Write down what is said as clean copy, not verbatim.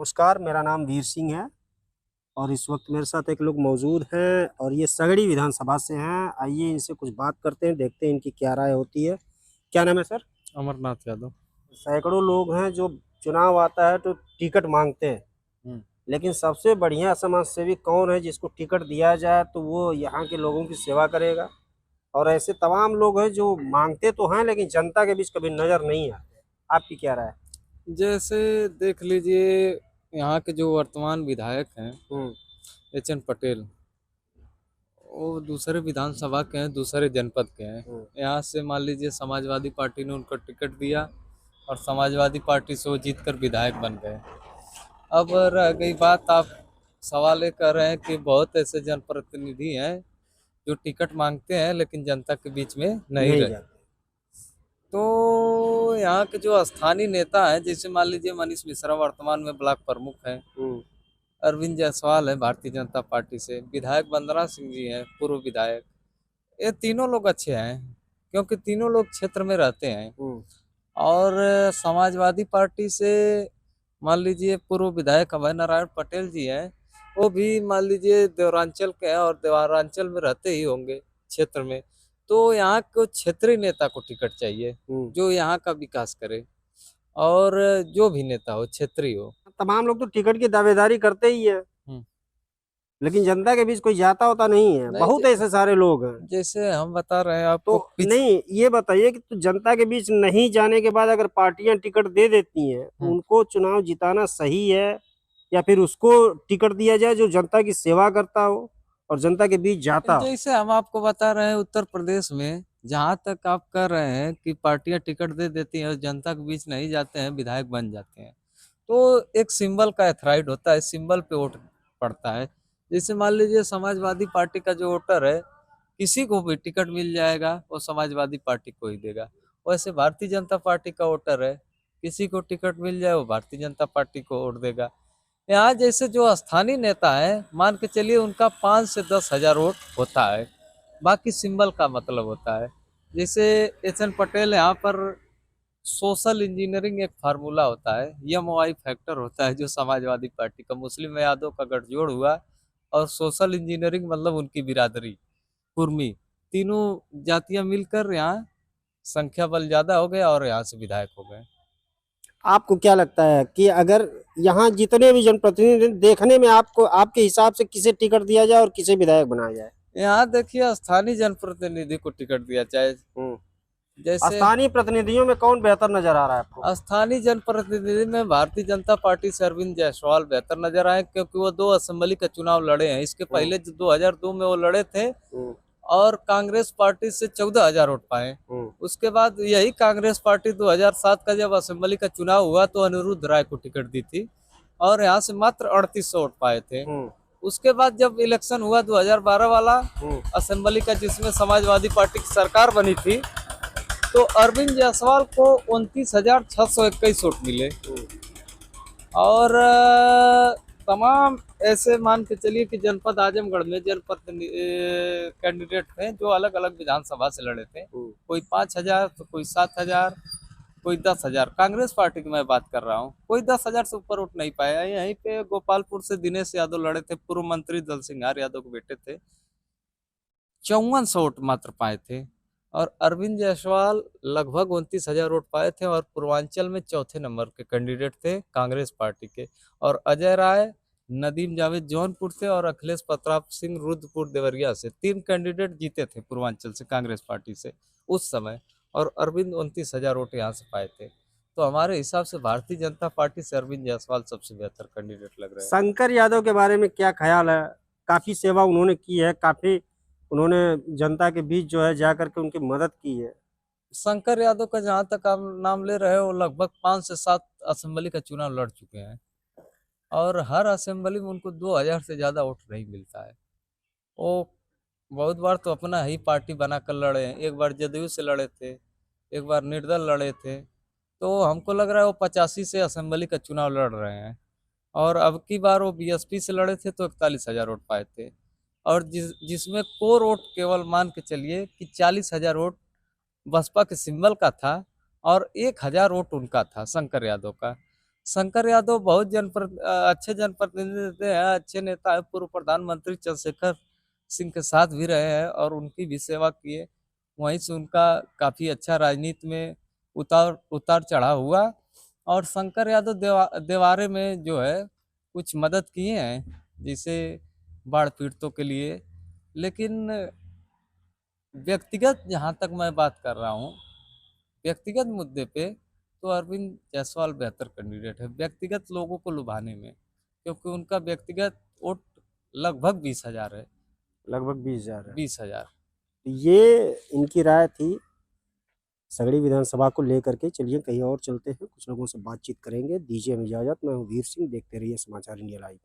नमस्कार, मेरा नाम वीर सिंह है और इस वक्त मेरे साथ एक लोग मौजूद हैं और ये सगड़ी विधानसभा से हैं। आइए इनसे कुछ बात करते हैं, देखते हैं इनकी क्या राय होती है। क्या नाम है सर? अमरनाथ यादव। सैकड़ों लोग हैं जो चुनाव आता है तो टिकट मांगते हैं, हम्म। लेकिन सबसे बढ़िया समाज सेवी कौन है जिसको टिकट दिया जाए तो वो यहाँ के लोगों की सेवा करेगा। और ऐसे तमाम लोग हैं जो मांगते तो हैं लेकिन जनता के बीच कभी नजर नहीं आते। आपकी क्या राय है? जैसे देख लीजिए, यहाँ के जो वर्तमान विधायक हैं हम्म। एच.एन. पटेल, वो दूसरे विधानसभा के हैं, दूसरे जनपद के हैं। हम्म। यहाँ से मान लीजिए समाजवादी पार्टी ने उनको टिकट दिया और समाजवादी पार्टी से वो जीत कर विधायक बन गए। अब रह गई बात, आप सवाल ये कर रहे हैं कि बहुत ऐसे जनप्रतिनिधि हैं जो टिकट मांगते हैं लेकिन जनता के बीच में नहीं नहीं रहे। जाते। तो यहाँ के जो स्थानीय नेता हैं, जैसे मान लीजिए मनीष मिश्रा वर्तमान में ब्लॉक प्रमुख हैं, हम्म। अरविंद जायसवाल है भारतीय जनता पार्टी से, विधायक वंदना सिंह जी हैं पूर्व विधायक। ये तीनों लोग अच्छे हैं क्योंकि तीनों लोग क्षेत्र में रहते हैं। हम्म। और समाजवादी पार्टी से मान लीजिए पूर्व विधायक अभय नारायण पटेल जी हैं, वो भी मान लीजिए देवरांचल के हैं और देवरांचल में रहते ही होंगे क्षेत्र में। तो यहाँ को क्षेत्रीय नेता को टिकट चाहिए हम्म। जो यहाँ का विकास करे, और जो भी नेता हो क्षेत्रीय हो। तमाम लोग तो टिकट की दावेदारी करते ही है, हम्म। लेकिन जनता के बीच कोई जाता होता नहीं है। नहीं, बहुत ऐसे सारे लोग हैं। जैसे हम बता रहे हैं आपको तो नहीं, ये बताइए कि तो जनता के बीच नहीं जाने के बाद अगर पार्टियां टिकट दे देती हैं तो हम्म। उनको चुनाव जिताना सही है या फिर उसको टिकट दिया जाए जो जनता की सेवा करता हो और जनता के बीच जाता हो? जैसे हम आपको बता रहे हैं उत्तर प्रदेश में जहां तक आप कर रहे हैं कि पार्टियां टिकट दे देती हैं और जनता के बीच नहीं जाते हैं, विधायक बन जाते हैं। तो एक सिंबल का एथराइड होता है, सिंबल पे वोट पड़ता है। जैसे मान लीजिए समाजवादी पार्टी का जो वोटर है, किसी को भी टिकट मिल जाएगा वो समाजवादी पार्टी को ही देगा। वैसे भारतीय जनता पार्टी का वोटर है, किसी को टिकट मिल जाए वो भारतीय जनता पार्टी को वोट देगा। यहाँ जैसे जो स्थानीय नेता है, मान के चलिए उनका 5 से 10 हजार वोट होता है, बाकी सिंबल का मतलब होता है। जैसे एच.एन. पटेल यहाँ पर सोशल इंजीनियरिंग एक फार्मूला होता है, एम.ओ.आई फैक्टर होता है, जो समाजवादी पार्टी का मुस्लिम यादव का गठजोड़ हुआ, और सोशल इंजीनियरिंग मतलब उनकी बिरादरी कुर्मी, तीनों जातियां मिलकर यहाँ संख्या बल ज्यादा हो गया और यहाँ से विधायक हो गए। आपको क्या लगता है कि अगर यहाँ जितने भी जनप्रतिनिधि देखने में आपको आपके हिसाब से किसे टिकट दिया जाए और किसे विधायक बनाया जाए? यहाँ देखिए स्थानीय जनप्रतिनिधि को टिकट दिया जाए। जैसे स्थानीय प्रतिनिधियों में कौन बेहतर नजर आ रहा है आपको? स्थानीय जनप्रतिनिधि में भारतीय जनता पार्टी से अरविंद जायसवाल बेहतर नजर आए, क्योंकि वो 2 असेंबली का चुनाव लड़े हैं। इसके पहले जो 2002 में वो लड़े थे और कांग्रेस पार्टी से 14 हजार वोट पाए। उसके बाद यही कांग्रेस पार्टी 2007 का जब असेंबली का चुनाव हुआ तो अनिरुद्ध राय को टिकट दी थी और यहाँ से मात्र 3800 वोट पाए थे। उसके बाद जब इलेक्शन हुआ 2012 वाला असेंबली का, जिसमें समाजवादी पार्टी की सरकार बनी थी, तो अरविंद जायसवाल को 29,621 वोट मिले। और तमाम ऐसे मान के चलिए कि जनपद आजमगढ़ में जनपद कैंडिडेट थे जो अलग अलग विधानसभा से लड़े थे। कोई 5 हजार, तो कोई 7 हजार, कोई 10 हजार। कांग्रेस पार्टी की मैं बात कर रहा हूँ, कोई 10 हजार से ऊपर वोट नहीं पाया। यहीं पे गोपालपुर से दिनेश यादव लड़े थे, पूर्व मंत्री दल सिंगार यादव के बेटे थे, 5400 वोट मात्र पाए थे। और अरविंद जायसवाल लगभग 29 हजार वोट पाए थे और पूर्वांचल में चौथे नंबर के कैंडिडेट थे कांग्रेस पार्टी के। और अजय राय, नदीम जावेद जौनपुर से और अखिलेश प्रताप सिंह रुद्रपुर देवरिया से, 3 कैंडिडेट जीते थे पूर्वांचल से कांग्रेस पार्टी से उस समय। और अरविंद 29 हजार वोट यहाँ से पाए थे। तो हमारे हिसाब से भारतीय जनता पार्टी से अरविंद जायसवाल सबसे बेहतर कैंडिडेट लग रहे हैं। शंकर यादव के बारे में क्या ख्याल है? काफी सेवा उन्होंने की है, काफी उन्होंने जनता के बीच जो है जाकर के उनकी मदद की है। शंकर यादव का जहां तक आप नाम ले रहे हो, लगभग 5 से 7 असेंबली का चुनाव लड़ चुके हैं और हर असेंबली में उनको 2000 से ज्यादा वोट नहीं मिलता है। वो बहुत बार तो अपना ही पार्टी बनाकर लड़े हैं, एक बार जदयू से लड़े थे, एक बार निर्दल लड़े थे। तो हमको लग रहा है वो 85 से असेंबली का चुनाव लड़ रहे हैं। और अब की बार वो बीएसपी से लड़े थे तो 41 हजार वोट पाए थे। और जिसमें कोर वोट केवल मान के चलिए कि 40 हजार वोट बसपा के सिंबल का था और 1000 वोट उनका था, शंकर यादव का। शंकर यादव बहुत अच्छे जनप्रतिनिधि हैं, अच्छे नेता है। पूर्व प्रधानमंत्री चंद्रशेखर सिंह के साथ भी रहे हैं और उनकी भी सेवा किए। वहीं से उनका काफी अच्छा राजनीति में उतार उतार चढ़ाव हुआ। और शंकर यादव देवारे में जो है कुछ मदद किए हैं, जैसे बाढ़ पीड़ितों के लिए। लेकिन व्यक्तिगत जहाँ तक मैं बात कर रहा हूँ, व्यक्तिगत मुद्दे पे तो अरविंद जायसवाल बेहतर कैंडिडेट है व्यक्तिगत लोगों को लुभाने में, क्योंकि उनका व्यक्तिगत वोट लगभग 20,000 है। लगभग 20,000 है। 20,000। ये इनकी राय थी सगड़ी विधानसभा को लेकर के। चलिए कहीं और चलते हैं, कुछ लोगों से बातचीत करेंगे। दीजिए हमें इजाजत। मैं हूँ वीर सिंह, देखते रहिए समाचार इंडिया लाइव।